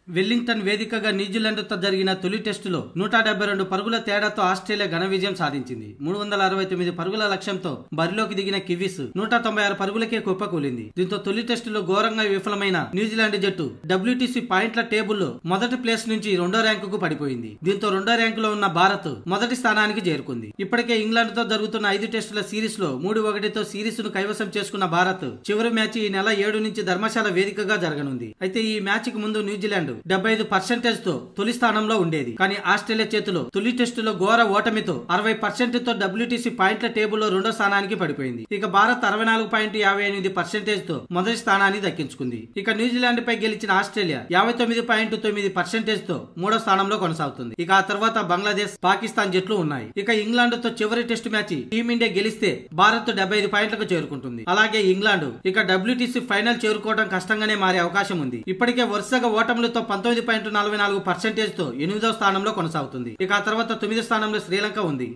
Wellington వేదికగా న్యూజిలాండ్తో జరిగిన తొలి టెస్టులో 172 పరుగుల తేడాతో ఆస్ట్రేలియా ఘన విజయం సాధించింది. 369 పరుగుల లక్ష్యంతో బరిలోకి దిగిన కివీస్ 196 పరుగులకే కుప్పకూలింది. దీంతో తొలి టెస్టులో ఘోరంగా విఫలమైన న్యూజిలాండ్ జట్టు WTC పాయింట్ల టేబుల్లో మొదటి ప్లేస్ నుంచి రెండో ర్యాంకుకు పడిపోయింది. దీంతో రెండో ర్యాంకులో ఉన్న భారత్ మొదటి స్థానానికి చేరుకుంది. ఇప్పటికే ఇంగ్లాండ్ తో జరుగుతున్న 5 టెస్టుల సిరీస్ లో 3-1తో సిరీస్ ను కైవసం చేసుకున్న భారత్ చివరి మ్యాచ్ ఈ నెల 7 నుంచి ధర్మశాల వేదికగా జరగనుంది. అయితే ఈ మ్యాచ్ కి ముందు న్యూజిలాండ్ 75% తో తొలి స్థానంలో ఉండేది. కానీ ఆస్ట్రేలియా చేతిలో తొలి టెస్టులో ఘోర ఓటమితో 60% తో WTC పాయింట్ల టేబుల్లో రెండో స్థానానికి పడిపోయింది. ఇక భారత్ 64.58% తో మొదటి స్థానాన్ని దక్కించుకుంది. ఇక న్యూజిలాండ్ పై గెలిచిన ఆస్ట్రేలియా 59.9% తో మూడో స్థానంలో కొనసాగుతుంది. ఇక ఆ తర్వాత బంగ్లాదేశ్, పాకిస్తాన్ జట్లు ఉన్నాయి. ఇక ఇంగ్లాండ్ తో చివరి టెస్ట్ మ్యాచ్ టీమిండియా గెలిస్తే భారత్ 75 పాయింట్లకు చేరుకుంటుంది. అలాగే ఇంగ్లాండ్ ఇక WTC ఫైనల్ చేరుకోవడం కష్టంగానే మారే అవకాశం ఉంది. ఇప్పటికే వరుసగా ఓటములతో 19.44% తో 8వ స్థానంలో కొనసాగుతుంది. ఇక ఆ తర్వాత 9వ స్థానంలో శ్రీలంక ఉంది.